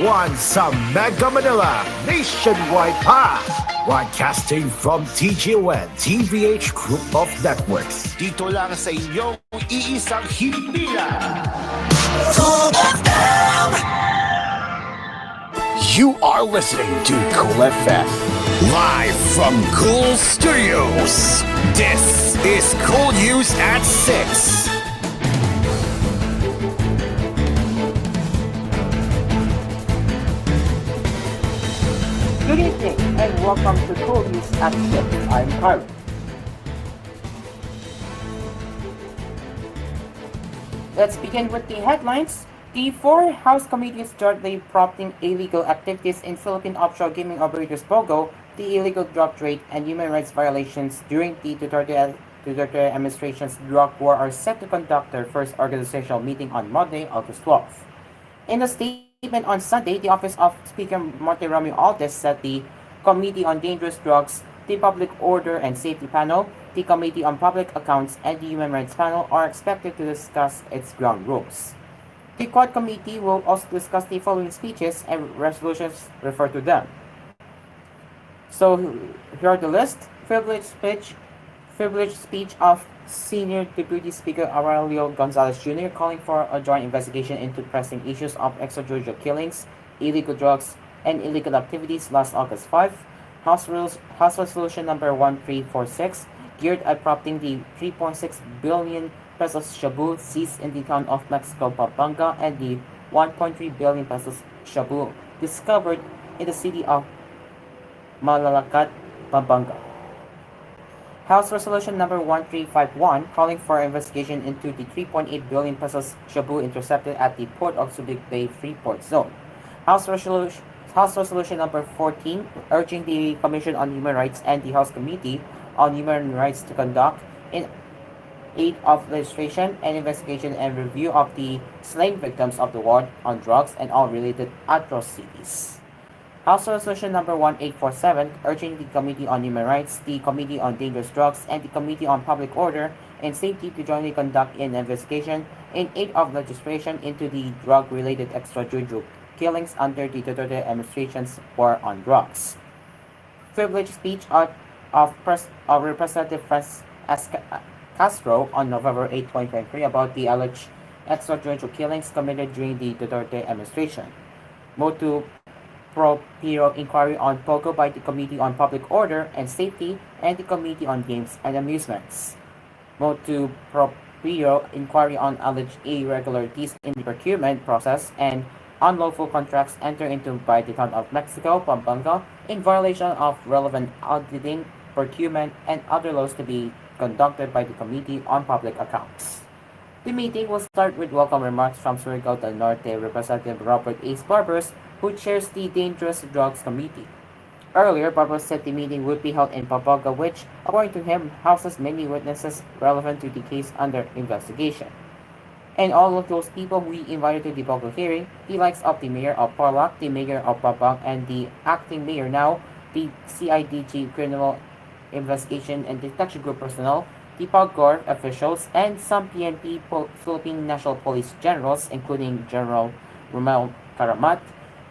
One sa Mega Manila, nationwide pa! Broadcasting from TGON, TVH Group of Networks. Dito lang sa inyong iisang himpilan. You are listening to Cool FM. Live from Cool Studios. This is Cool News at 6. Good evening and welcome to koolNews at 6. I'm Carl. Let's begin with the headlines. The four House committees jointly prompting illegal activities in Philippine offshore gaming operators Pogo, the illegal drug trade, and human rights violations during the Duterte administration's drug war are set to conduct their first organizational meeting on Monday, August 12th. In a statement on Sunday, the Office of Speaker Monterrey Altes said the Committee on Dangerous Drugs, the Public Order and Safety Panel, the Committee on Public Accounts, and the Human Rights Panel are expected to discuss its ground rules. The Quad Committee will also discuss the following speeches and resolutions referred to them. So here are the list. Privileged speech of Senior Deputy Speaker Aurelio Gonzalez Jr. calling for a joint investigation into pressing issues of extrajudicial killings, illegal drugs, and illegal activities last August 5. House Resolution number 1346 geared at prompting the 3.6 billion pesos shabu seized in the town of Mexico, Pampanga, and the 1.3 billion pesos shabu discovered in the city of Malalacat, Pampanga. House Resolution number 1351 calling for investigation into the 3.8 billion pesos shabu intercepted at the port of Subic Bay Freeport Zone. House Resolution number 14 urging the Commission on Human Rights and the House Committee on Human Rights to conduct in aid of legislation and investigation and review of the slain victims of the war on drugs and all related atrocities. House Resolution number 1847 urging the Committee on Human Rights, the Committee on Dangerous Drugs, and the Committee on Public Order and Safety to jointly conduct an investigation in aid of legislation into the drug-related extrajudicial killings under the Duterte administration's war on drugs. Privileged speech of Representative Franz Castro on November 8, 2023 about the alleged extrajudicial killings committed during the Duterte administration. Motu Proprio inquiry on Pogo by the Committee on Public Order and Safety and the Committee on Games and Amusements. Motu Proprio inquiry on alleged irregularities in the procurement process and unlawful contracts entered into by the town of Mexico, Pampanga, in violation of relevant auditing, procurement, and other laws to be conducted by the Committee on Public Accounts. The meeting will start with welcome remarks from Surigao del Norte Representative Robert Ace Barbers, who chairs the Dangerous Drugs Committee. Earlier, Barbers said the meeting would be held in Pampanga, which, according to him, houses many witnesses relevant to the case under investigation. And all of those people we invited to the Pampanga hearing, the likes of the Mayor of Tarlac, the Mayor of Pampanga, and the acting Mayor now, the CIDG Criminal Investigation and Detection Group personnel, the PAGCOR officials, and some PNP Philippine National Police generals, including General Romel Karamat,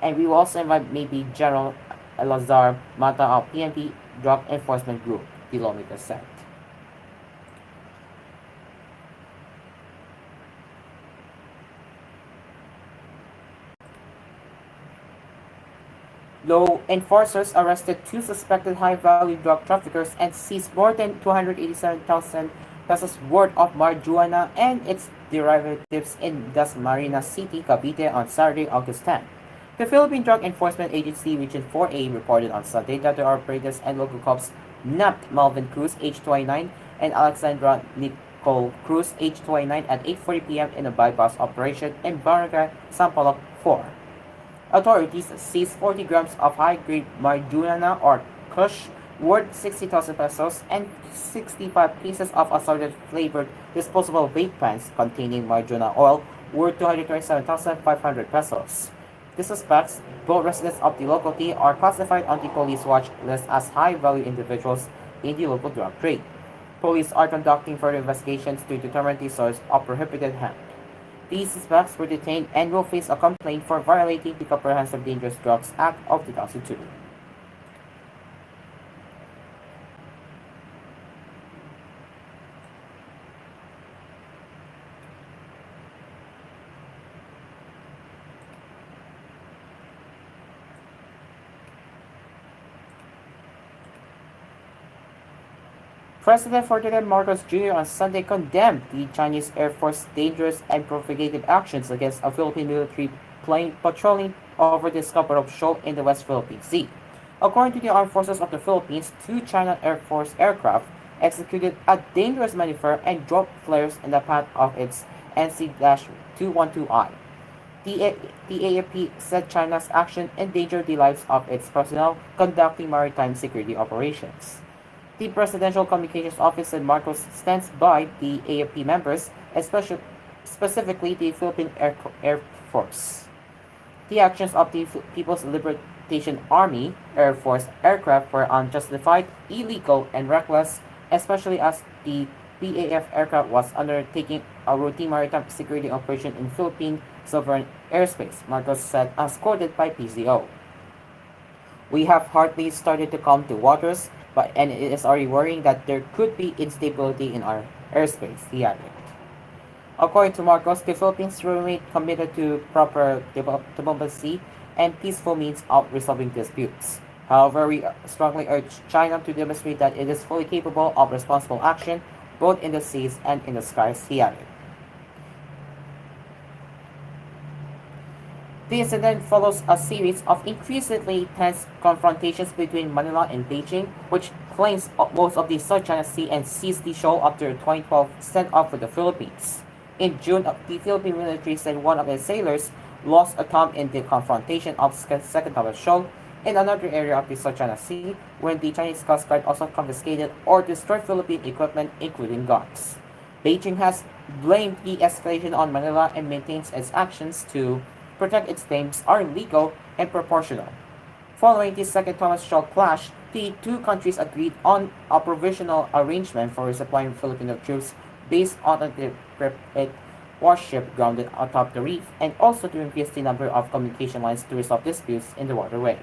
and we will also invite maybe General Elazar Mata of PNP Drug Enforcement Group, the lawmaker said. Law enforcers arrested two suspected high-value drug traffickers and seized more than 287,000 pesos worth of marijuana and its derivatives in Dasmariñas City, Cavite on Saturday, August 10. The Philippine Drug Enforcement Agency Region 4A reported on Sunday that the operators and local cops nabbed Melvin Cruz, age 29, and Alexandra Nicole Cruz, age 29, at 8:40 p.m. in a bypass operation in Barangay Sampaloc 4. Authorities seized 40 grams of high-grade marijuana or kush worth 60,000 pesos and 65 pieces of assorted flavored disposable vape pens containing marijuana oil worth 227,500 pesos. The suspects, both residents of the locality, are classified on the police watch list as high-value individuals in the local drug trade. Police are conducting further investigations to determine the source of prohibited hemp. These suspects were detained and will face a complaint for violating the Comprehensive Dangerous Drugs Act of 2002. President Ferdinand Marcos Jr. on Sunday condemned the Chinese Air Force's dangerous and provocative actions against a Philippine military plane patrolling over the Scarborough Shoal in the West Philippine Sea. According to the Armed Forces of the Philippines, two China Air Force aircraft executed a dangerous maneuver and dropped flares in the path of its NC-212I. The AFP said China's action endangered the lives of its personnel conducting maritime security operations. The Presidential Communications Office said Marcos stands by the AFP members, especially specifically the Philippine Air Force. The actions of the People's Liberation Army Air Force aircraft were unjustified, illegal, and reckless, especially as the PAF aircraft was undertaking a routine maritime security operation in Philippine sovereign airspace, Marcos said, as quoted by PCO. We have hardly started to calm the waters, and it is already worrying that there could be instability in our airspace, he added. According to Marcos, the Philippines remain committed to proper diplomacy and peaceful means of resolving disputes. However, we strongly urge China to demonstrate that it is fully capable of responsible action, both in the seas and in the skies, he added. The incident follows a series of increasingly tense confrontations between Manila and Beijing, which claims most of the South China Sea and seized the shoal after 2012 standoff with the Philippines. In June, the Philippine military said one of its sailors lost a thumb in the confrontation of Second Thomas Shoal in another area of the South China Sea, when the Chinese Coast Guard also confiscated or destroyed Philippine equipment, including guns. Beijing has blamed the escalation on Manila and maintains its actions to protect its claims are legal and proportional. Following the Second Thomas Shoal clash, the two countries agreed on a provisional arrangement for resupplying Filipino troops based on a warship grounded atop the reef, and also to increase the number of communication lines to resolve disputes in the waterway.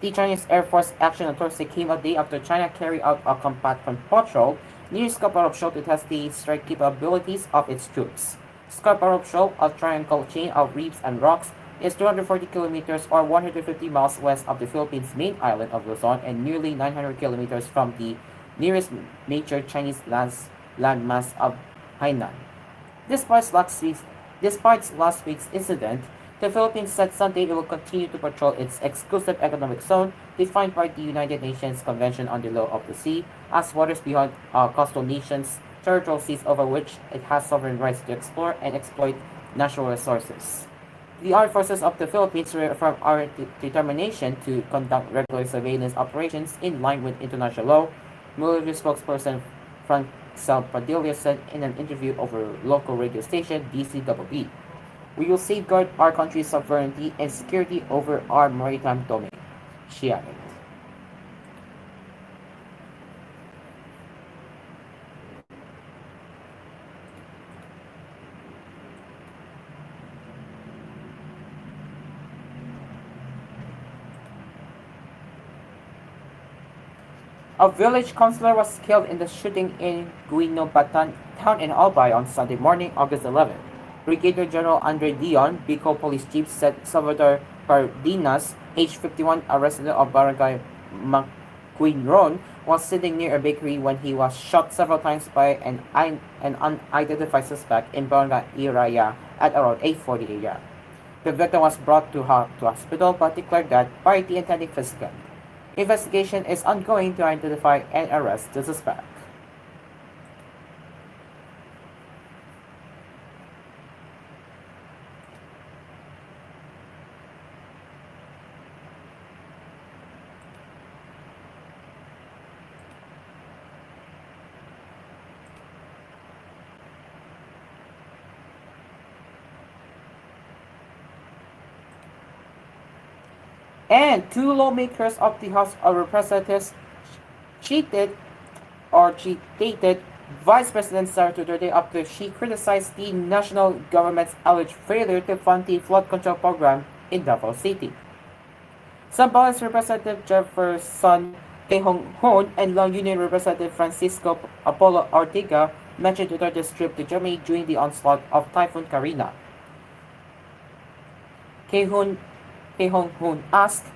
The Chinese Air Force action on Thursday came a day after China carried out a combatant patrol near Scarborough Shoal to test the strike capabilities of its troops. Scarborough Shoal, a triangle chain of reefs and rocks, is 240 kilometers or 150 miles west of the Philippines' main island of Luzon and nearly 900 kilometers from the nearest major Chinese landmass of Hainan. Despite last week's incident, the Philippines said Sunday it will continue to patrol its exclusive economic zone defined by the United Nations Convention on the Law of the Sea as waters beyond coastal nations' territorial seas over which it has sovereign rights to explore and exploit natural resources. The armed forces of the Philippines reaffirm our determination to conduct regular surveillance operations in line with international law, military spokesperson Francel Padilla said in an interview over local radio station DCWB. We will safeguard our country's sovereignty and security over our maritime domain, she added. A village councillor was killed in the shooting in Guino Batan town in Albay on Sunday morning, August 11. Brigadier General Andre Dion, Bicol Police Chief, said Salvador Cardenas, age 51, a resident of Barangay Maquinron, was sitting near a bakery when he was shot several times by an unidentified suspect in Barangay Iraya at around 8:40 a.m. The victim was brought to hospital but declared dead by the intending physician. Investigation is ongoing to identify and arrest the suspect. And two lawmakers of the House of Representatives cheated Vice President Sara Duterte after she criticized the national government's alleged failure to fund the flood control program in Davao City. Zambales Representative Jefferson Hon and Long Union Representative Francisco Apollo Ortega mentioned Duterte's trip to Germany during the onslaught of Typhoon Karina. Kehon Hun asked,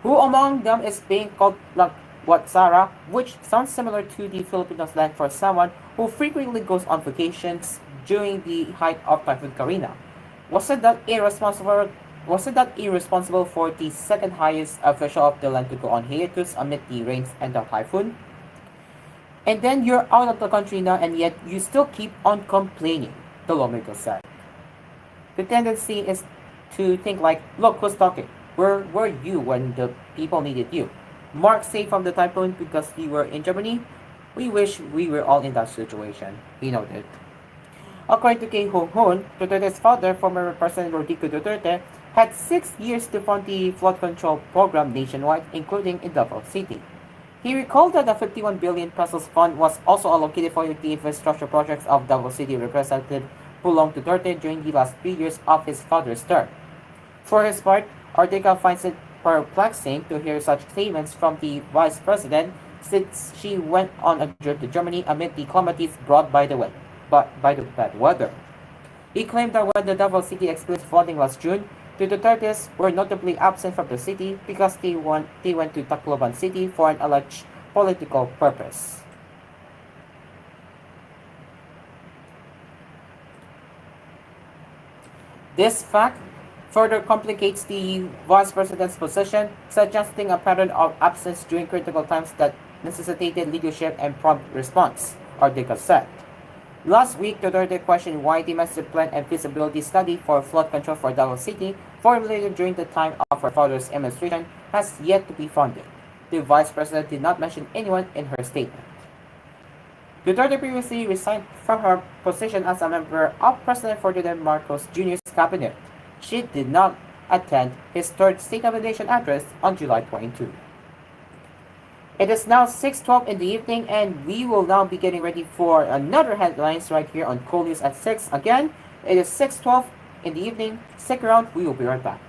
"Who among them is being called like what Zara?" Which sounds similar to the Filipino slang for someone who frequently goes on vacations during the height of Typhoon Karina. Was it that irresponsible? Was it that irresponsible for the second highest official of the land to go on hiatus amid the rains and the typhoon? And then you're out of the country now, and yet you still keep on complaining, the lawmaker said. The tendency is to think like, look who's talking. Where were you when the people needed you? Mark safe from the typhoon because we were in Germany? We wish we were all in that situation, he noted. According to Kay Hong-hoon, Duterte's father, former President Rodrigo Duterte, had 6 years to fund the flood control program nationwide, including in Davao City. He recalled that the 51 billion pesos fund was also allocated for the infrastructure projects of Davao City Representative Pulong Duterte during the last 3 years of his father's term. For his part, Ortega finds it perplexing to hear such statements from the vice president since she went on a trip to Germany amid the calamities brought by the bad weather. He claimed that when the Davao City experienced flooding last June, the Dutertes were notably absent from the city because they went to Tacloban City for an alleged political purpose. This fact further complicates the vice president's position, suggesting a pattern of absence during critical times that necessitated leadership and prompt response, Ortega said. Last week, Duterte questioned why the master plan and feasibility study for flood control for Davao City, formulated during the time of her father's administration, has yet to be funded. The vice president did not mention anyone in her statement. Duterte previously resigned from her position as a member of President Ferdinand Marcos Jr.'s cabinet. She did not attend his third State of the Nation address on July 22. It is now 6:12 in the evening, and we will now be getting ready for another headlines right here on koolNews at 6. Again, it is 6:12 in the evening. Stick around, we will be right back.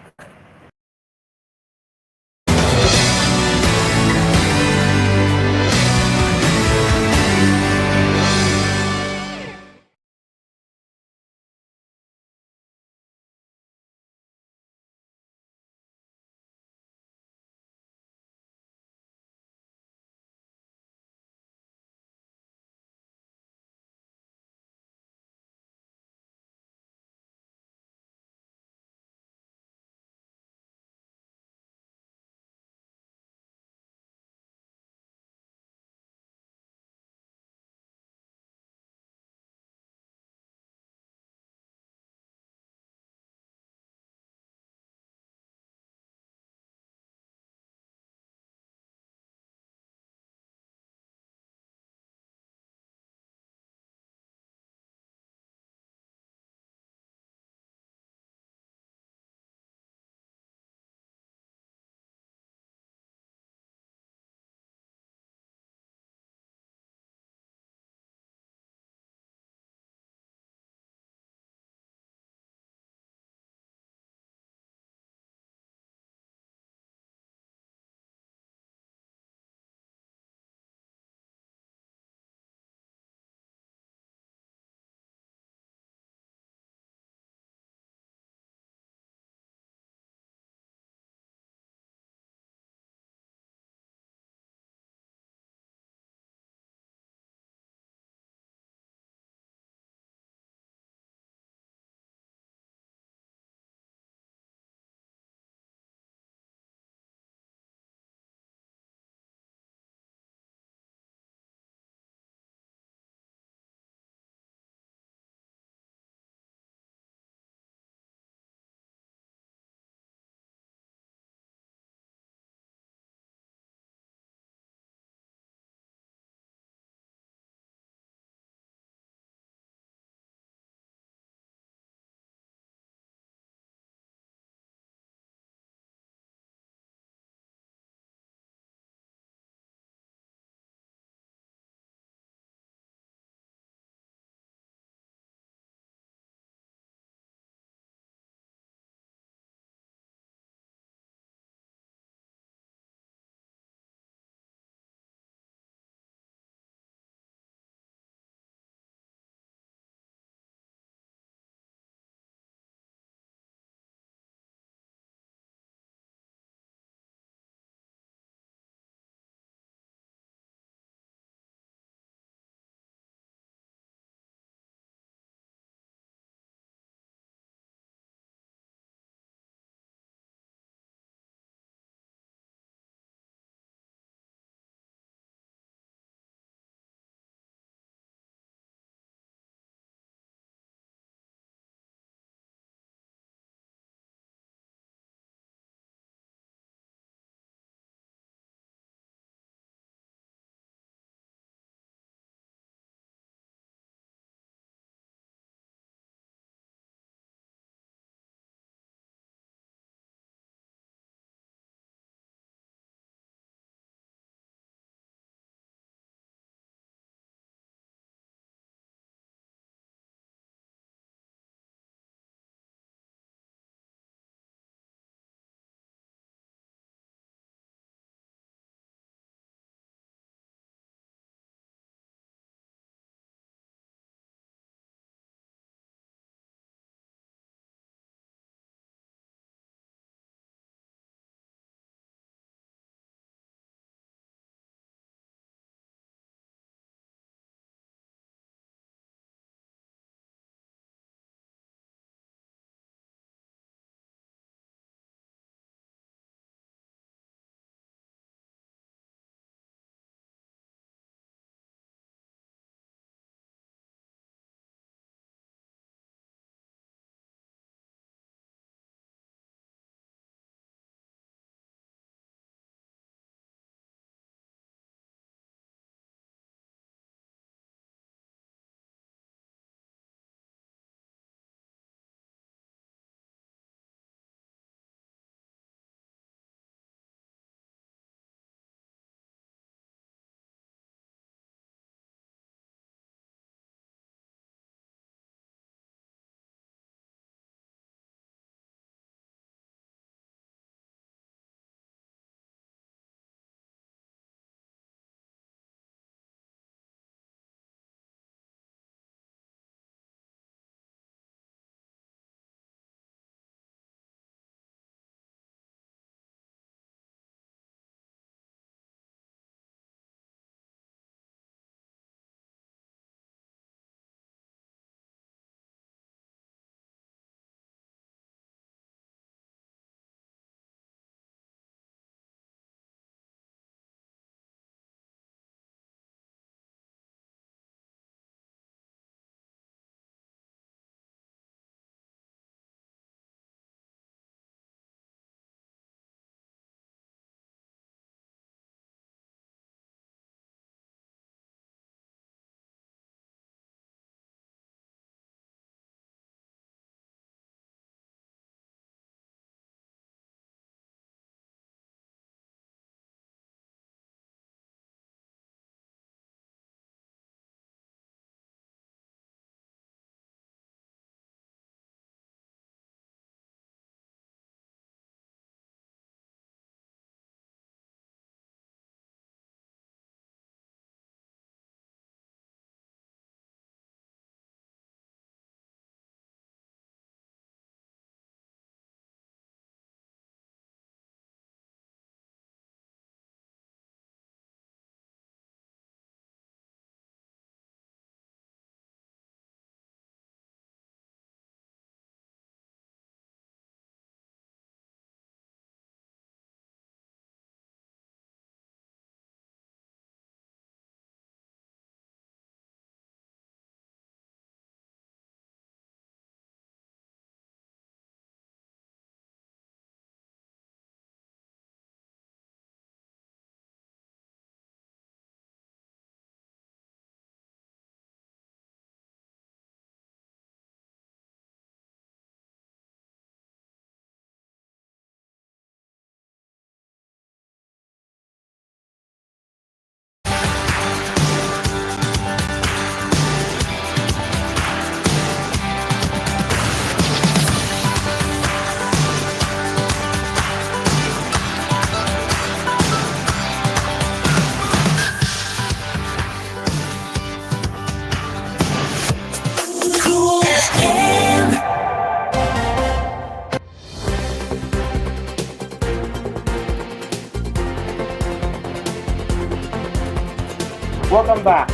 Welcome back.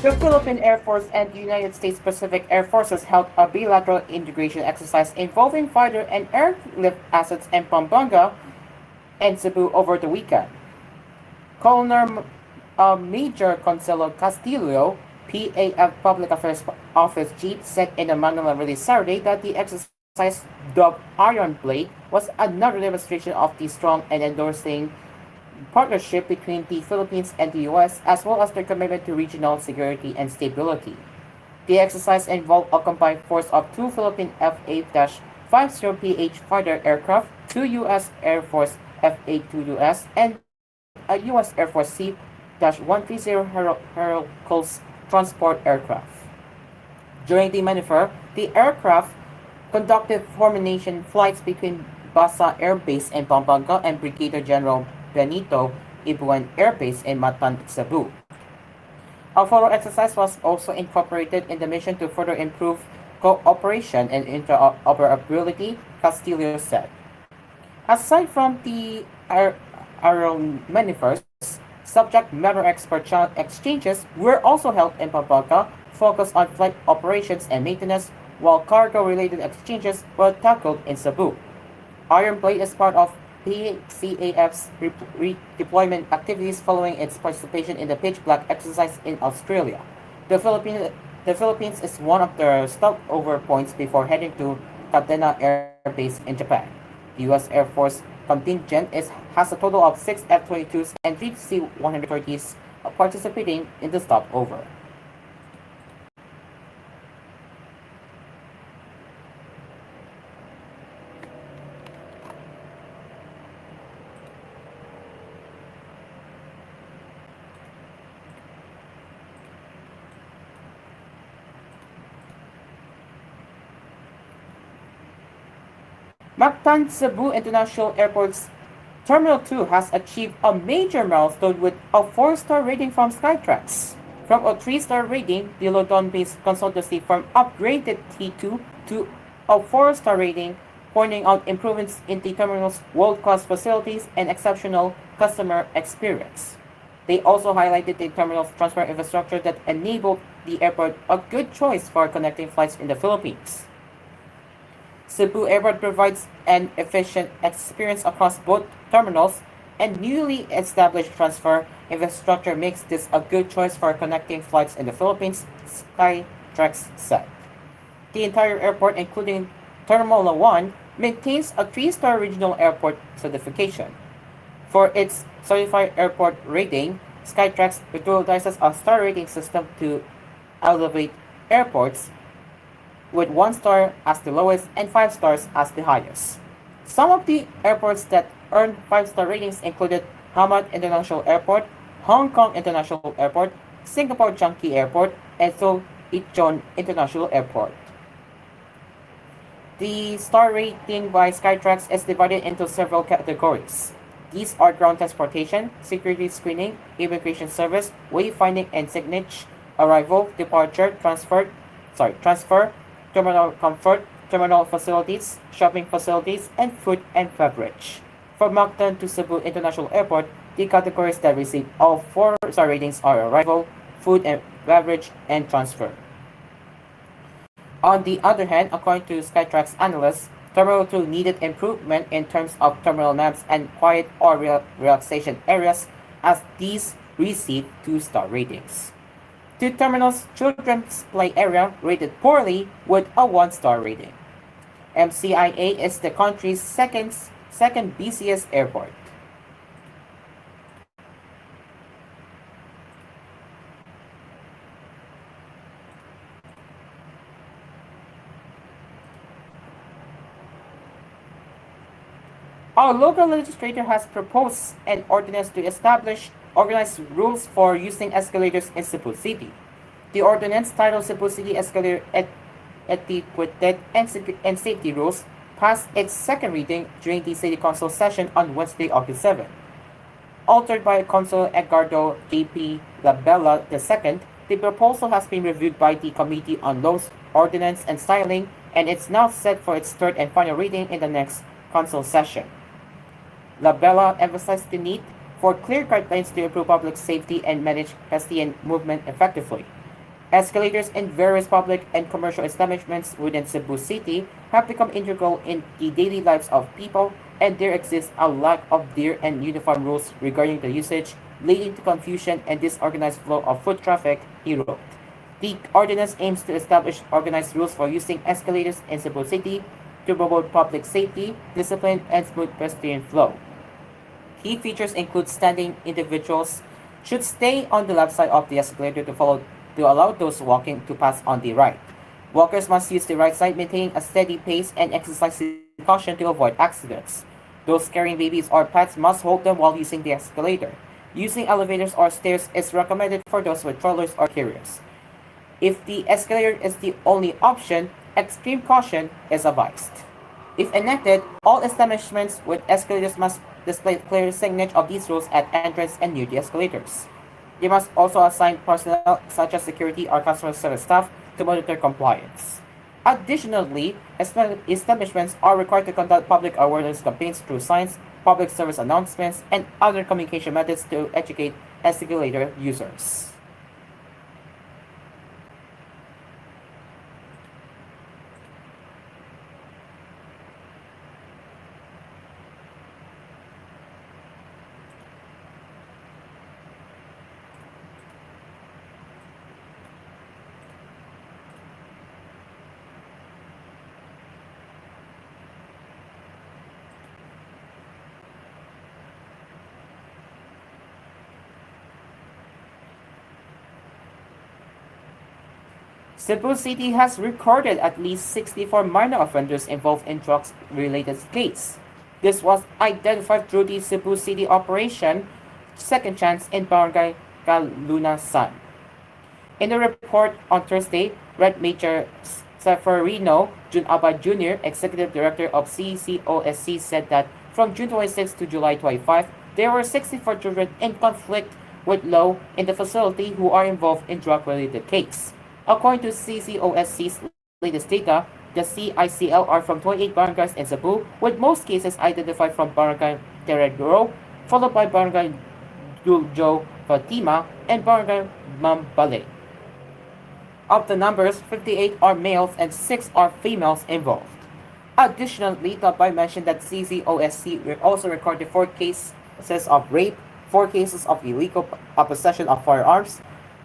The Philippine Air Force and the United States Pacific Air Forces held a bilateral integration exercise involving fighter and airlift assets in Pampanga and Cebu over the weekend. Colonel Major Consuelo Castillo, PAF Public Affairs Office Chief, said in a Manila release Saturday that the exercise, dubbed Iron Blade, was another demonstration of the strong and endorsing partnership between the Philippines and the U.S., as well as their commitment to regional security and stability. The exercise involved a combined force of two Philippine F-8-50PH fighter aircraft, two U.S. Air Force F-82US, and a U.S. Air Force C-130 Hercules transport aircraft. During the maneuver, the aircraft conducted formation flights between Basa Air Base in Pampanga and Brigadier General Benito Ibuan Air Base in Matan, Cebu. A photo exercise was also incorporated in the mission to further improve cooperation and interoperability, Castillo said. Aside from the maneuvers, subject matter expert exchanges were also held in Pampanga, focused on flight operations and maintenance, while cargo-related exchanges were tackled in Cebu. Iron Blade is part of PCAF's redeployment activities following its participation in the Pitch Black exercise in Australia. The Philippines is one of the stopover points before heading to Cadena Air Base in Japan. The U.S. Air Force contingent has a total of 6 F-22s and 3 C-130s participating in the stopover. Mactan Cebu International Airport's Terminal 2 has achieved a major milestone with a 4-star rating from Skytrax. From a 3-star rating, the London-based consultancy firm upgraded T2 to a 4-star rating, pointing out improvements in the terminal's world-class facilities and exceptional customer experience. They also highlighted the terminal's transfer infrastructure that enabled the airport a good choice for connecting flights in the Philippines. Cebu Airport provides an efficient experience across both terminals, and newly established transfer infrastructure makes this a good choice for connecting flights in the Philippines, Skytrax said. The entire airport, including Terminal 1, maintains a 3-star regional airport certification. For its certified airport rating, Skytrax utilizes a star rating system to elevate airports, with 1 star as the lowest and 5 stars as the highest. Some of the airports that earned 5-star ratings included Hamad International Airport, Hong Kong International Airport, Singapore Changi Airport, and Seoul Incheon International Airport. The star rating by Skytrax is divided into several categories. These are ground transportation, security screening, immigration service, wayfinding and signage, arrival, departure, transfer, terminal comfort, terminal facilities, shopping facilities, and food and beverage. From Mactan to Cebu International Airport, the categories that receive all 4-star ratings are arrival, food and beverage, and transfer. On the other hand, according to Skytrax analysts, Terminal 2 needed improvement in terms of terminal maps and quiet or relaxation areas, as these received 2-star ratings. Two terminals' children's play area rated poorly with a 1-star rating. MCIA is the country's second busiest airport. Our local legislature has proposed an ordinance to establish organized rules for using escalators in Cebu City. The ordinance, titled Cebu City Escalator Etiquette and Safety Rules, passed its second reading during the City Council session on Wednesday, August 7. Altered by Councilor Edgardo J.P. Labella II, the proposal has been reviewed by the Committee on Laws, Ordinance, and Styling, and it's now set for its third and final reading in the next council session. Labella emphasized the need for clear guidelines to improve public safety and manage pedestrian movement effectively. Escalators in various public and commercial establishments within Cebu City have become integral in the daily lives of people, and there exists a lack of clear and uniform rules regarding the usage, leading to confusion and disorganized flow of foot traffic, he wrote. The ordinance aims to establish organized rules for using escalators in Cebu City to promote public safety, discipline, and smooth pedestrian flow. Key features include standing individuals should stay on the left side of the escalator to allow those walking to pass on the right. Walkers must use the right side, maintaining a steady pace and exercising caution to avoid accidents. Those carrying babies or pets must hold them while using the escalator. Using elevators or stairs is recommended for those with strollers or carriers. If the escalator is the only option, extreme caution is advised. If enacted, all establishments with escalators must display clear signage of these rules at entrance and near the escalators. They must also assign personnel such as security or customer service staff to monitor compliance. Additionally, establishments are required to conduct public awareness campaigns through signs, public service announcements, and other communication methods to educate escalator users. Cebu City has recorded at least 64 minor offenders involved in drugs-related cases. This was identified through the Cebu City Operation Second Chance in Barangay Calunasan. In a report on Thursday, Red Major Seferino Junaba Jr., Executive Director of CCOSC, said that from June 26 to July 25, there were 64 children in conflict with law in the facility who are involved in drug-related cases. According to CCOSC's latest data, the CICL are from 28 barangays in Cebu, with most cases identified from Barangay Teredoro, followed by Barangay Duljo Fatima and Barangay Mambale. Of the numbers, 58 are males and 6 are females involved. Additionally, Tabay mentioned that CCOSC also recorded 4 cases of rape, 4 cases of illegal possession of firearms,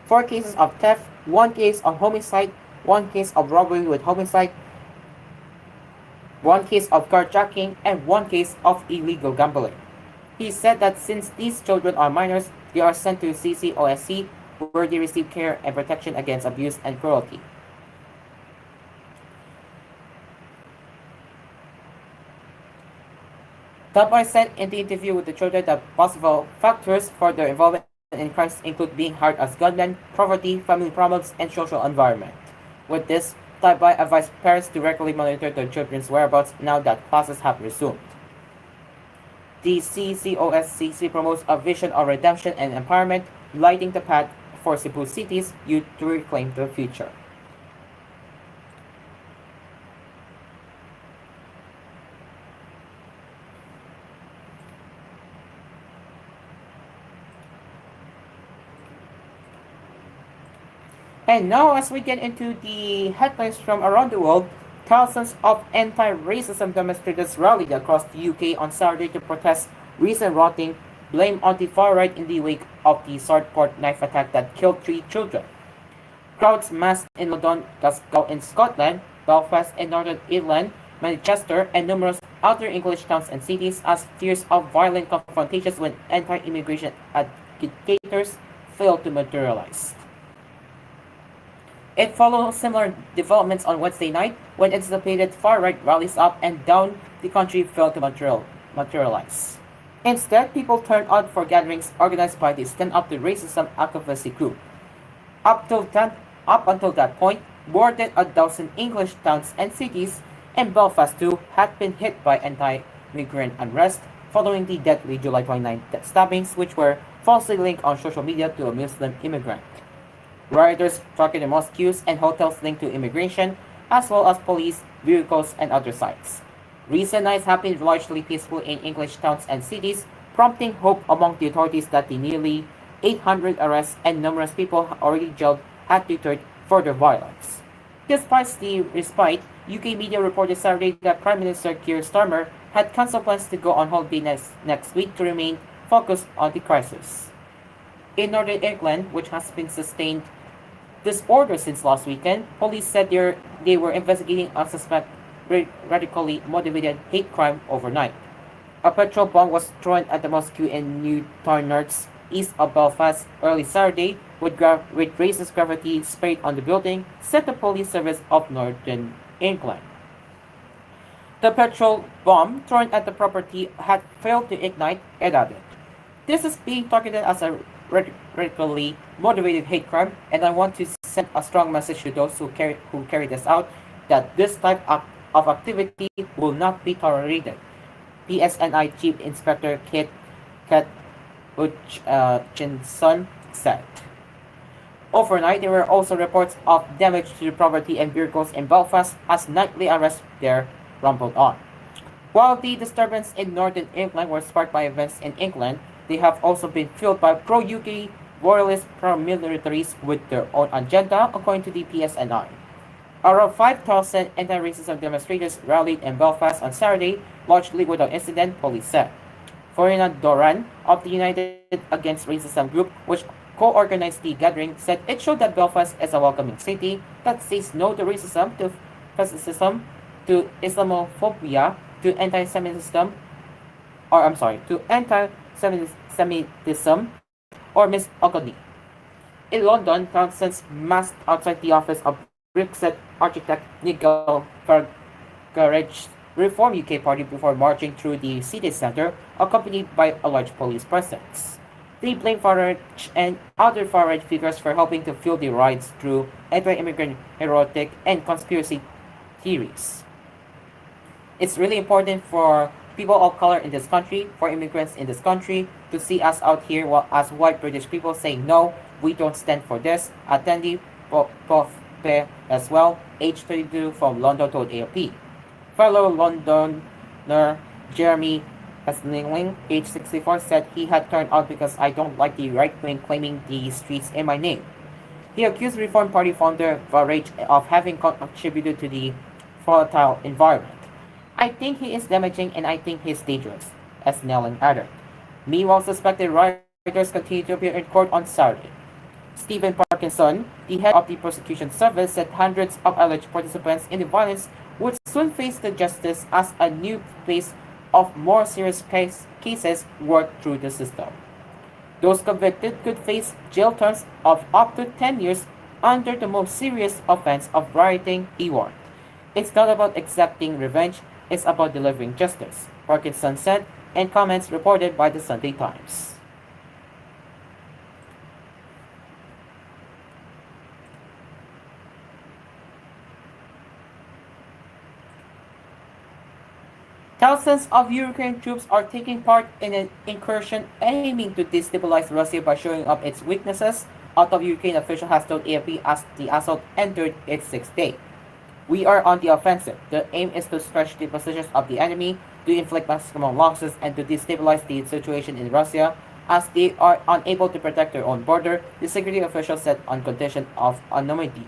4 cases of theft, 1 case of homicide, 1 case of robbery with homicide, 1 case of carjacking, and 1 case of illegal gambling. He said that since these children are minors, they are sent to CCOSC where they receive care and protection against abuse and cruelty. Tabay said in the interview with the children that possible factors for their involvement in crimes include being hired as gunmen, poverty, family problems, and social environment. With this, Tabay advised parents to regularly monitor their children's whereabouts now that classes have resumed. The CCOSCC promotes a vision of redemption and empowerment, lighting the path for Cebu City's youth to reclaim their future. And now, as we get into the headlines from around the world, thousands of anti-racism demonstrators rallied across the UK on Saturday to protest recent rioting blamed on the far right in the wake of the Swordport knife attack that killed 3 children. Crowds massed in London, Glasgow in Scotland, Belfast in Northern Ireland, Manchester, and numerous other English towns and cities as fears of violent confrontations with anti-immigration agitators failed to materialize. It follows similar developments on Wednesday night when anticipated far-right rallies up and down the country failed to materialize. Instead, people turned out for gatherings organized by the Stand Up to Racism advocacy group. Up until that point, more than a dozen English towns and cities, and Belfast too, had been hit by anti-migrant unrest following the deadly July 29 stabbings, which were falsely linked on social media to a Muslim immigrant. Rioters targeted mosques and hotels linked to immigration, as well as police, vehicles, and other sites. Recent nights have been largely peaceful in English towns and cities, prompting hope among the authorities that the nearly 800 arrests and numerous people already jailed had deterred further violence. Despite the respite, UK media reported Saturday that Prime Minister Keir Starmer had cancelled plans to go on holiday next week to remain focused on the crisis. In Northern Ireland, which has been sustained disorder since last weekend, police said they were investigating a suspect radically motivated hate crime overnight. A petrol bomb was thrown at the mosque in Newtownards, east of Belfast, early Saturday, with racist graffiti sprayed on the building, said the police service of Northern England. The petrol bomb thrown at the property had failed to ignite, it added. This is being targeted as a radically motivated hate crime, and I want to send a strong message to those who carry this out that this type of activity will not be tolerated. PSNI Chief Inspector Kat Hutchinson said. Overnight, there were also reports of damage to the property and vehicles in Belfast as nightly arrests there rumbled on. While the disturbance in Northern England were sparked by events in England, they have also been fueled by pro-UK royalist paramilitaries with their own agenda, according to the PSNI. Around 5,000 anti-racism demonstrators rallied in Belfast on Saturday, largely without incident, police said. Florina Doran of the United Against Racism group, which co-organized the gathering, said it showed that Belfast is a welcoming city that says no to racism, to fascism, to Islamophobia, to anti-Semitism or misogyny. In London, thousands massed outside the office of Brexit architect Nigel Farage's Reform UK party before marching through the city centre, accompanied by a large police presence. They blamed Farage and other far-right figures for helping to fuel the riots through anti-immigrant heroic and conspiracy theories. It's really important for people of color in this country, for immigrants in this country, to see us out here as white British people saying, no, we don't stand for this. Attendee Pofpe as well, age 32 from London, told AFP. Fellow Londoner Jeremy Esling, age 64, said he had turned out because I don't like the right wing claiming the streets in my name. He accused Reform Party founder Farage of having contributed to the volatile environment. I think he is damaging and I think he is dangerous, as Snelling added. Meanwhile, suspected rioters continued to appear in court on Saturday. Stephen Parkinson, the head of the prosecution service, said hundreds of alleged participants in the violence would soon face the justice as a new phase of more serious cases work through the system. Those convicted could face jail terms of up to 10 years under the most serious offense of rioting, he warned. It's not about exacting revenge, it's about delivering justice, Parkinson said in comments reported by the Sunday Times. Thousands of Ukrainian troops are taking part in an incursion aiming to destabilize Russia by showing up its weaknesses, out of Ukraine official has told AFP as the assault entered its sixth day. We are on the offensive. The aim is to stretch the positions of the enemy, to inflict maximum losses, and to destabilize the situation in Russia as they are unable to protect their own border, the security official said on condition of anonymity.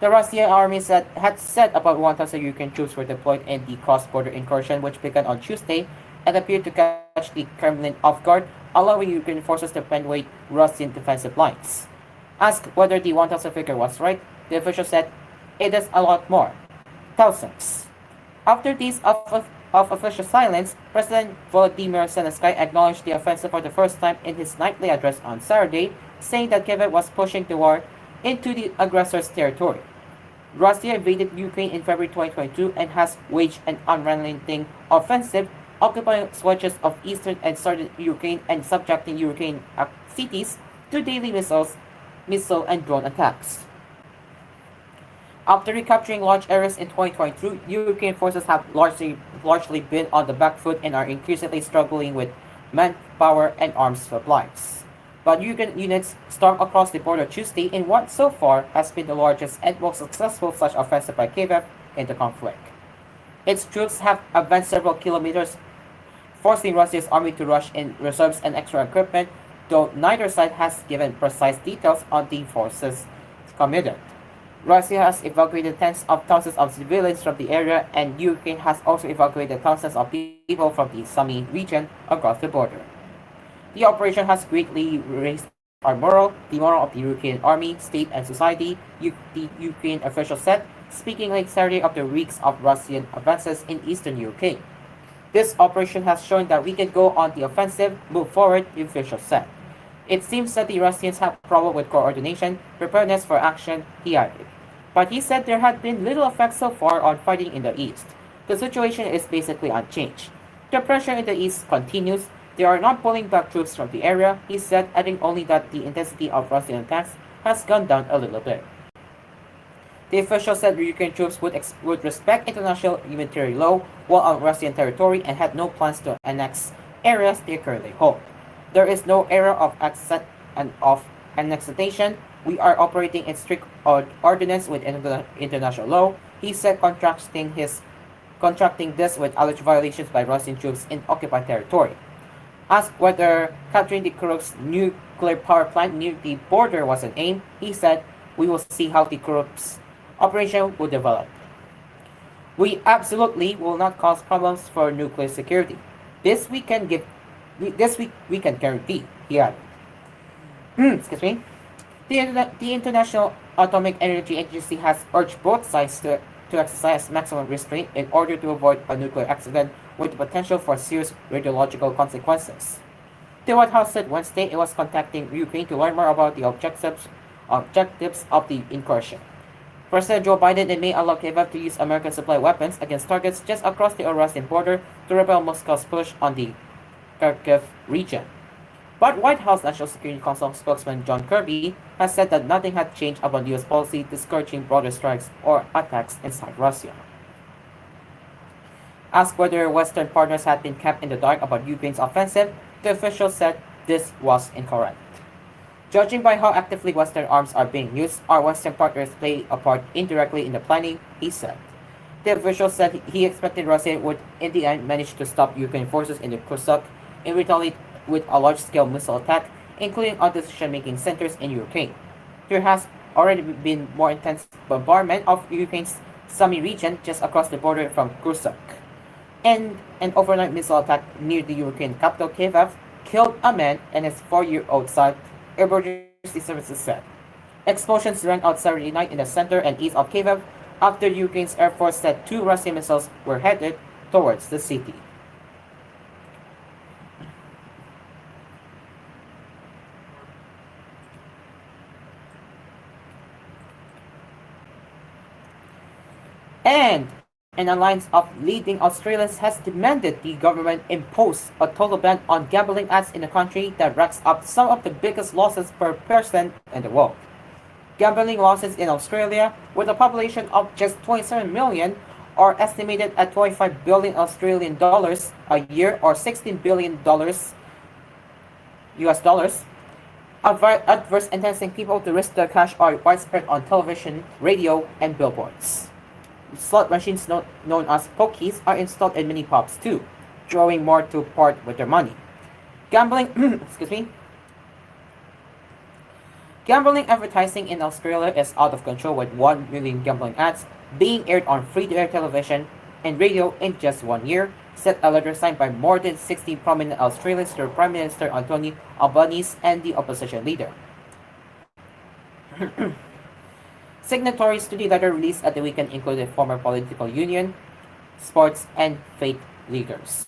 The Russian army had said about 1,000 Ukrainian troops were deployed in the cross-border incursion, which began on Tuesday and appeared to catch the Kremlin off guard, allowing Ukrainian forces to penetrate Russian defensive lines. Asked whether the 1,000 figure was right, the official said, it is a lot more. Thousands. After days of official silence, President Volodymyr Zelensky acknowledged the offensive for the first time in his nightly address on Saturday, saying that Kiev was pushing the war into the aggressor's territory. Russia invaded Ukraine in February 2022 and has waged an unrelenting offensive, occupying swatches of eastern and southern Ukraine and subjecting Ukrainian cities to daily missile and drone attacks. After recapturing large areas in 2022, Ukrainian forces have largely been on the back foot and are increasingly struggling with manpower and arms supplies. But Ukrainian units stormed across the border Tuesday in what so far has been the largest and most successful such offensive by Kiev in the conflict. Its troops have advanced several kilometers forcing Russia's army to rush in reserves and extra equipment, though neither side has given precise details on the forces committed. Russia has evacuated tens of thousands of civilians from the area, and Ukraine has also evacuated thousands of people from the Sumy region across the border. The operation has greatly raised our morale, the morale of the Ukrainian army, state, and society, the Ukrainian official said, speaking like Saturday after weeks of Russian advances in eastern Ukraine. This operation has shown that we can go on the offensive, move forward, the official said. It seems that the Russians have problem with coordination, preparedness for action, he added. But he said there had been little effect so far on fighting in the east. The situation is basically unchanged. The pressure in the east continues. They are not pulling back troops from the area, he said, adding only that the intensity of Russian attacks has gone down a little bit. The official said the Ukrainian troops would respect international humanitarian law while on Russian territory and had no plans to annex areas they currently hold. There is no era of annexation. We are operating in strict ordinance with international law, he said, contrasting this with alleged violations by Russian troops in occupied territory. Asked whether capturing the Kursk's nuclear power plant near the border was an aim, he said, "We will see how the Kursk's operation will develop. We absolutely will not cause problems for nuclear security. This we can guarantee," he added. Excuse me. The International Atomic Energy Agency has urged both sides to exercise maximum restraint in order to avoid a nuclear accident with the potential for serious radiological consequences. The White House said Wednesday it was contacting Ukraine to learn more about the objectives of the incursion. President Joe Biden in May allowed Kyiv to use American supply weapons against targets just across the Russian border to repel Moscow's push on the Kharkiv region. But White House National Security Council spokesman John Kirby has said that nothing had changed about U.S. policy discouraging broader strikes or attacks inside Russia. Asked whether Western partners had been kept in the dark about Ukraine's offensive, the official said this was incorrect. Judging by how actively Western arms are being used, our Western partners play a part indirectly in the planning, he said. The official said he expected Russia would in the end manage to stop Ukrainian forces in the Kursk and retaliate with a large-scale missile attack, including on decision-making centers in Ukraine. There has already been more intense bombardment of Ukraine's Sumy region just across the border from Kursk. And an overnight missile attack near the Ukrainian capital Kyiv killed a man and his 4-year-old son, emergency services said. Explosions rang out Saturday night in the center and east of Kyiv after Ukraine's Air Force said 2 Russian missiles were headed towards the city. And an alliance of leading Australians has demanded the government impose a total ban on gambling ads in the country that racks up some of the biggest losses per person in the world. Gambling losses in Australia, with a population of just 27 million, are estimated at 25 billion Australian dollars a year, or 16 billion dollars US dollars. Adverse enticing people to risk their cash are widespread on television, radio, and billboards. Slot machines known as pokies are installed in many pubs too, drawing more to part with their money. Gambling advertising in Australia is out of control, with 1 million gambling ads being aired on free-to-air television and radio in just 1 year, said a letter signed by more than 60 prominent Australians to Prime Minister Anthony Albanese and the opposition leader. Signatories to the letter released at the weekend included former political union, sports, and faith leaders.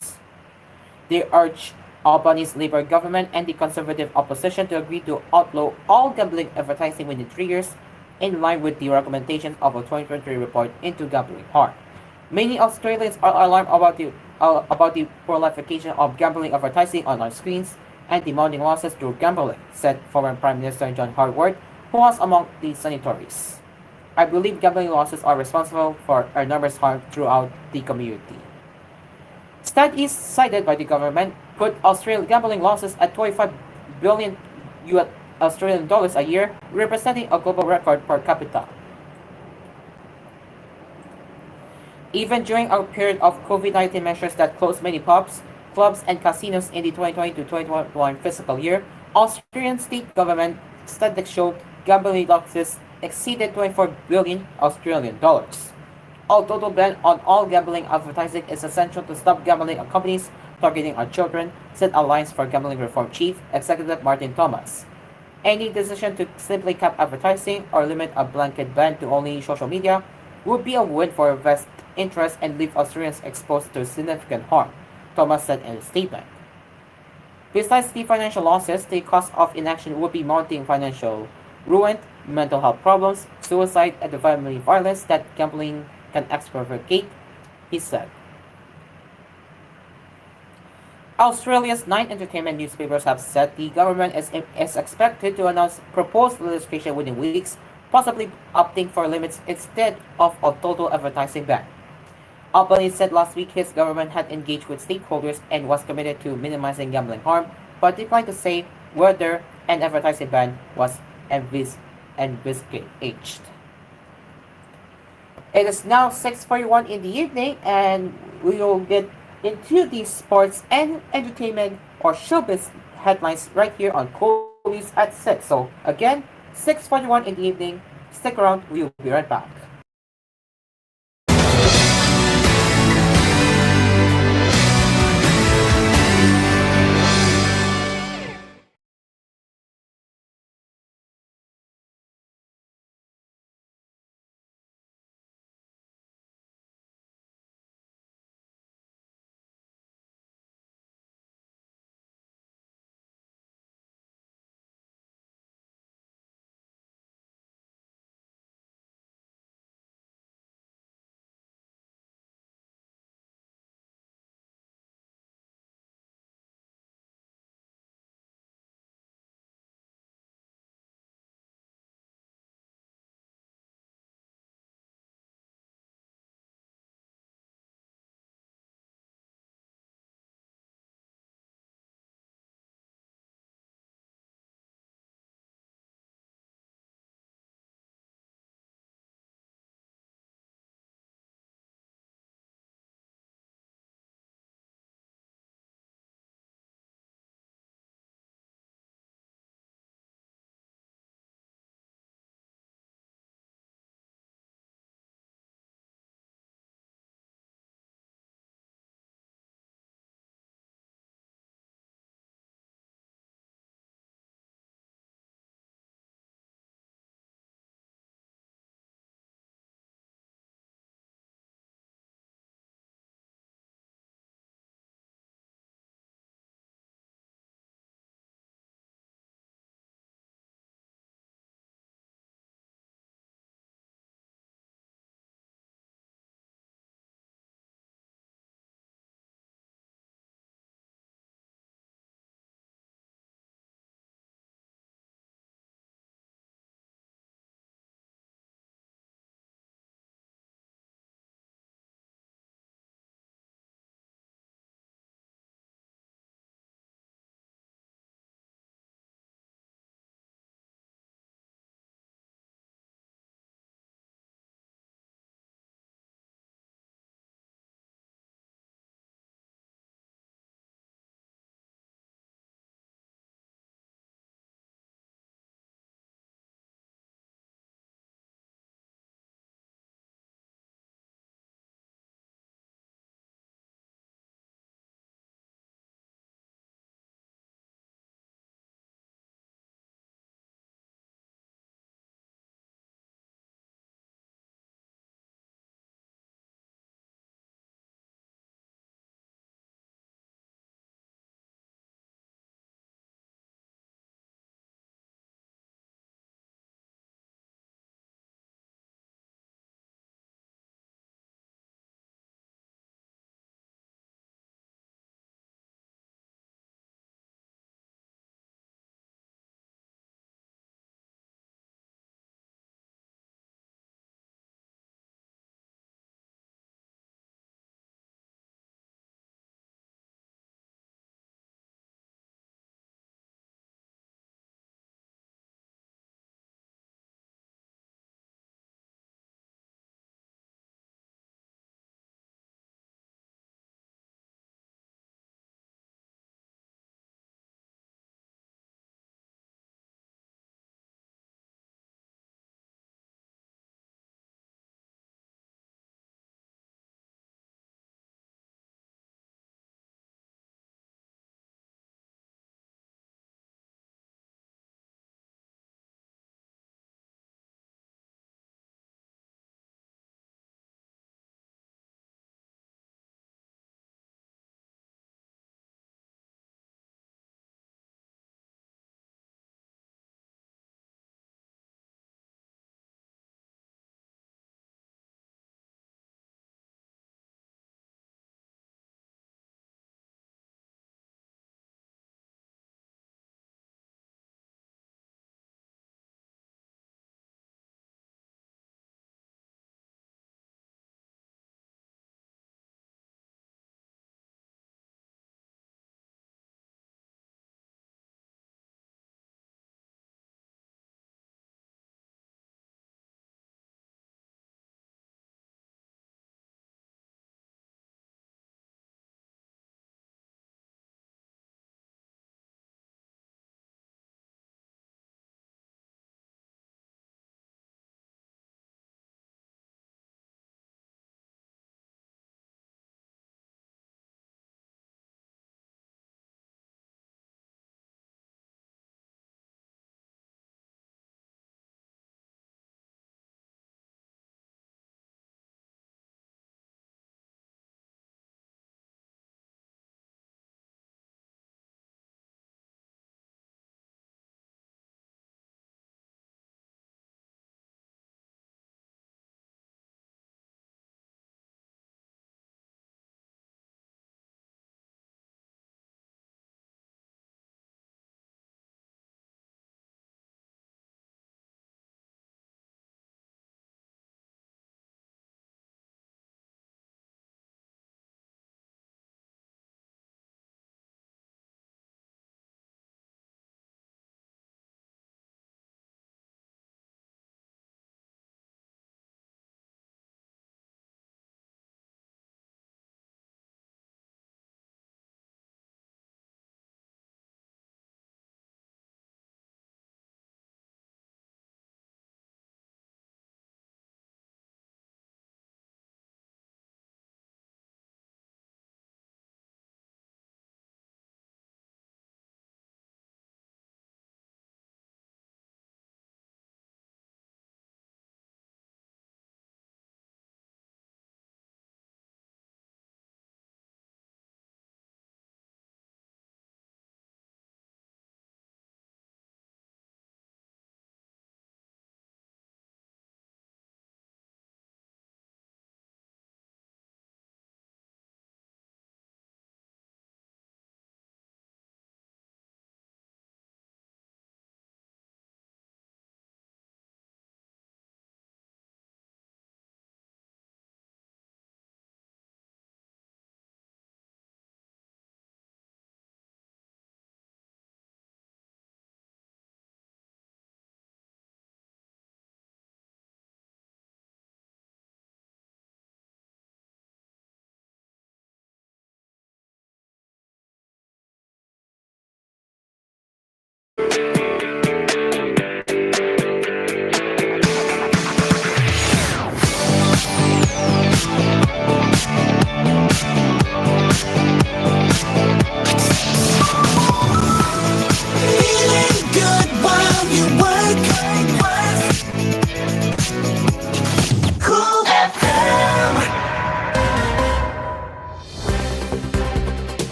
They urged Albanese's Labour government and the Conservative opposition to agree to outlaw all gambling advertising within 3 years, in line with the recommendations of a 2023 report into gambling harm. Many Australians are alarmed about the proliferation of gambling advertising on our screens and demanding losses through gambling, said former Prime Minister John Howard, who was among the signatories. I believe gambling losses are responsible for enormous harm throughout the community. Studies cited by the government put Australian gambling losses at 25 billion US Australian dollars a year, representing a global record per capita. Even during a period of COVID-19 measures that closed many pubs, clubs and casinos in the 2020 to 2021 fiscal year, Austrian state government statistics showed gambling losses exceeded 24 billion Australian dollars. A total ban on all gambling advertising is essential to stop gambling companies targeting our children, said Alliance for Gambling Reform Chief Executive Martin Thomas. Any decision to simply cap advertising or limit a blanket ban to only social media would be a win for vested interests and leave Australians exposed to significant harm, Thomas said in a statement. Besides the financial losses, the cost of inaction would be mounting financial ruin, mental health problems, suicide, and the family violence that gambling can exprovocate, he said. Australia's 9 entertainment newspapers have said the government is expected to announce proposed legislation within weeks, possibly opting for limits instead of a total advertising ban. Albany said last week his government had engaged with stakeholders and was committed to minimizing gambling harm, but declined to say whether an advertising ban was envisaged. It is now 6:41 in the evening, and we will get into the sports and entertainment or showbiz headlines right here on koolNews at 6. So again, 6:41 in the evening. Stick around, we will be right back.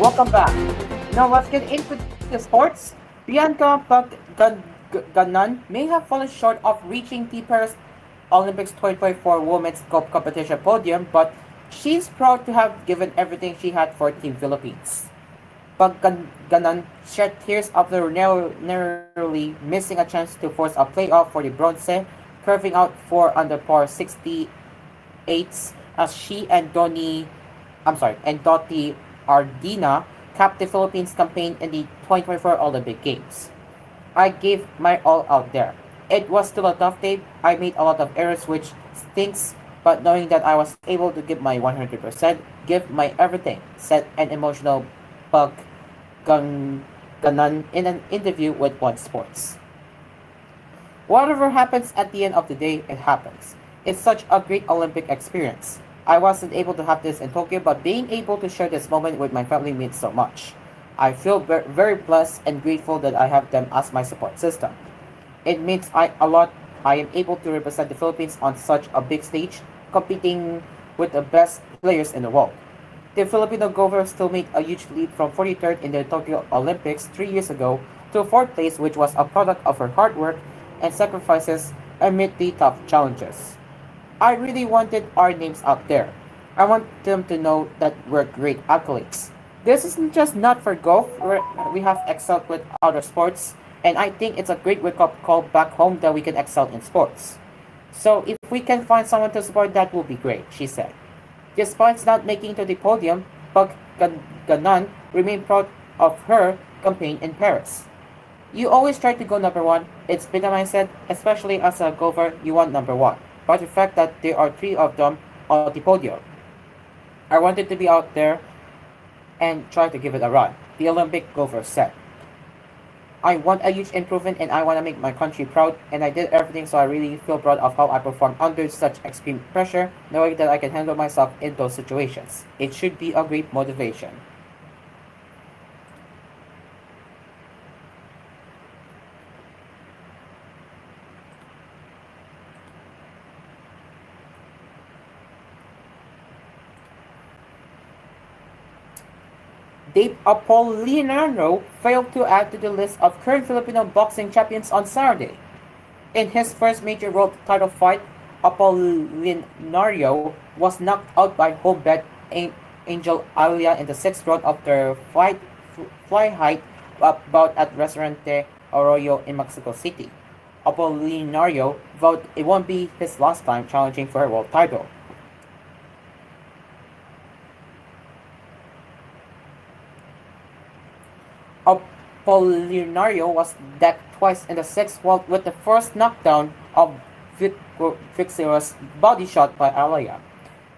welcome back. Now let's get into the sports. Bianca Ganan may have fallen short of reaching the Paris Olympics 2024 Women's Cup competition podium, but she's proud to have given everything she had for Team Philippines. Ganan shed tears after narrowly missing a chance to force a playoff for the bronze, curving out 4 under par 68s as she and Dottie Ardina capped the Philippines campaign in the 2024 Olympic Games. I gave my all out there. It was still a tough day. I made a lot of errors which stinks, but knowing that I was able to give my 100%, give my everything, said an emotional Pag Ganan in an interview with One Sports. Whatever happens at the end of the day, it happens. It's such a great Olympic experience. I wasn't able to have this in Tokyo, but being able to share this moment with my family means so much. I feel very blessed and grateful that I have them as my support system. It means a lot. I am able to represent the Philippines on such a big stage, competing with the best players in the world. The Filipino golfer still made a huge leap from 43rd in the Tokyo Olympics 3 years ago to 4th place, which was a product of her hard work and sacrifices amid the tough challenges. I really wanted our names out there. I want them to know that we're great athletes. This isn't just not for golf, where we have excelled with other sports, and I think it's a great wake up call back home that we can excel in sports. So if we can find someone to support, that will be great, she said. Despite not making it to the podium, Pag Ganan remained proud of her campaign in Paris. You always try to go number one. It's been a mindset, especially as a golfer, you want number one. But the fact that there are three of them on the podium, I wanted to be out there and try to give it a run, the Olympic golfer said. I want a huge improvement and I want to make my country proud, and I did everything, so I really feel proud of how I performed under such extreme pressure, knowing that I can handle myself in those situations. It should be a great motivation. Dave Apolinario failed to add to the list of current Filipino boxing champions on Saturday. In his first major world title fight, Apolinario was knocked out by homebred Angel Alia in the sixth round of their fly height bout at Restaurante Arroyo in Mexico City. Apolinario vowed it won't be his last time challenging for a world title. Apolinario was decked twice in the sixth round with the first knockdown of Vixera's body shot by Alaya.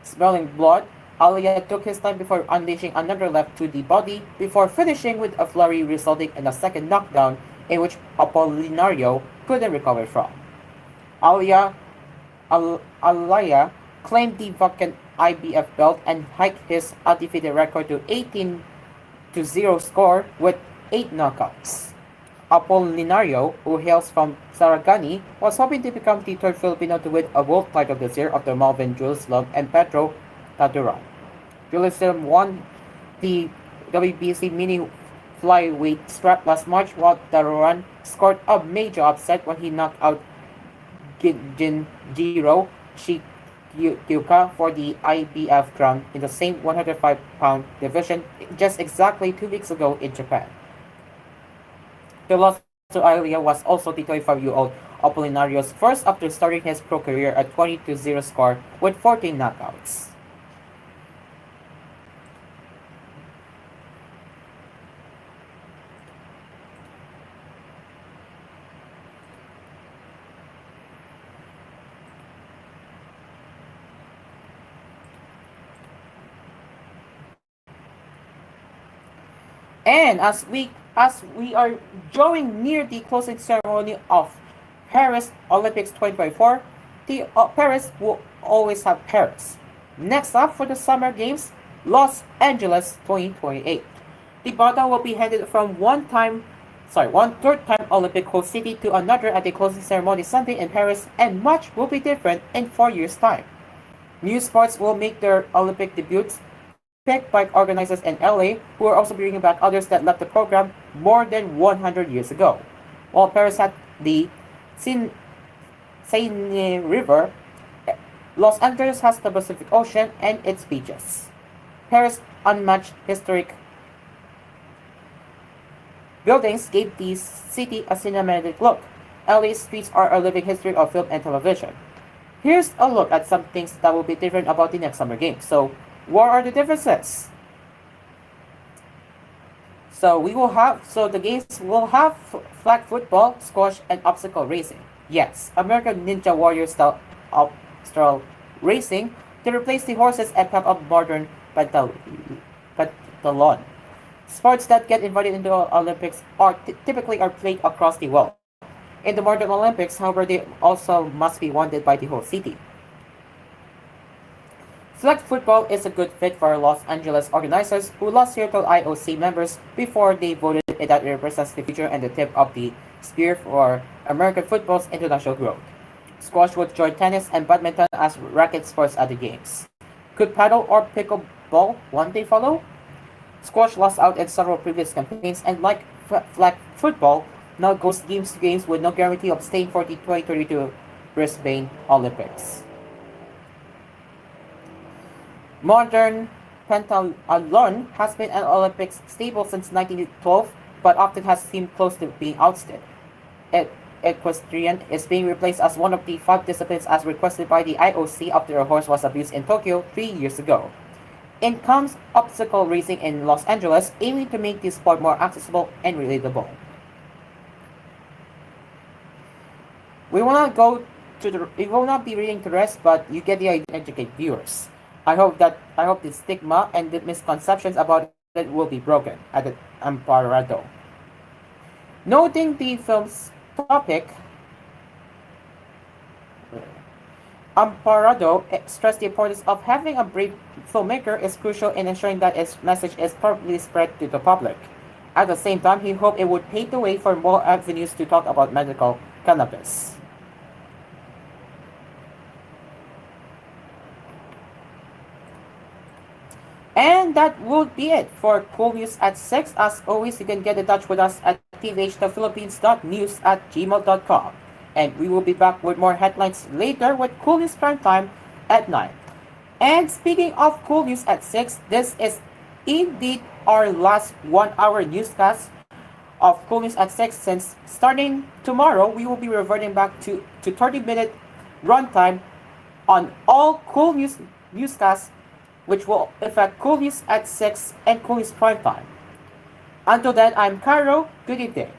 Smelling blood, Alaya took his time before unleashing another left to the body before finishing with a flurry resulting in a second knockdown in which Apolinario couldn't recover from. Alaya claimed the vacant IBF belt and hiked his undefeated record to 18-0 score with 8 knockouts. Apolinario, who hails from Sarangani, was hoping to become the third Filipino to win a world title this year after Malvin Julislum and Pedro Taduran. Julislum won the WBC mini flyweight strap last March, while Taduran scored a major upset when he knocked out Jinjiro Shikyuka for the IBF crown in the same 105-pound division just exactly 2 weeks ago in Japan. The loss to Alia was also the 25-year-old Apolinario's first after starting his pro career at 20-0 score with 14 knockouts. And as we are drawing near the closing ceremony of Paris Olympics 2024, the Paris will always have Paris. Next up for the Summer Games, Los Angeles 2028. The battle will be handed from one third-time Olympic host city to another at the closing ceremony Sunday in Paris, and much will be different in 4 years' time. New sports will make their Olympic debuts. picked by organizers in LA, who are also bringing back others that left the program more than 100 years ago. While Paris had the Seine River, Los Angeles has the Pacific Ocean and its beaches. Paris' unmatched historic buildings gave the city a cinematic look. LA's streets are a living history of film and television. Here's a look at some things that will be different about the next summer games. So, what are the differences? So the games will have flag football, squash, and obstacle racing. Yes, American Ninja Warrior style racing to replace the horses and pep up modern pentathlon. Sports that get invited into the Olympics typically are played across the world. In the modern Olympics, however, they also must be wanted by the whole city. Flag football is a good fit for Los Angeles organizers who lost Seattle IOC members before they voted that it represents the future and the tip of the spear for American football's international growth. Squash would join tennis and badminton as racket sports at the games. Could paddle or pickleball one day follow? Squash lost out in several previous campaigns and like flag football, now goes games to games with no guarantee of staying for the 2032 Brisbane Olympics. Modern pentathlon has been an Olympics staple since 1912, but often has seemed close to being ousted. Equestrian is being replaced as one of the 5 disciplines as requested by the IOC after a horse was abused in Tokyo 3 years ago. In comes obstacle racing in Los Angeles, aiming to make the sport more accessible and relatable. We will not be reading the rest, but you get the idea to educate viewers. I hope the stigma and the misconceptions about it will be broken at the Amparado. Noting the film's topic, Amparado stressed the importance of having a brave filmmaker is crucial in ensuring that its message is properly spread to the public. At the same time, he hoped it would pave the way for more avenues to talk about medical cannabis. And that would be it for Cool News at 6. As always, you can get in touch with us at tvhthephilippines.news@gmail.com. And we will be back with more headlines later with Cool News Prime Time at 9. And speaking of Cool News at 6, this is indeed our last 1-hour newscast of Cool News at 6, since starting tomorrow, we will be reverting back to 30-minute runtime on all Cool News newscasts, which will affect Cool News at 6 and Cool News Prime Time. Until then, I'm Cairo. Good evening.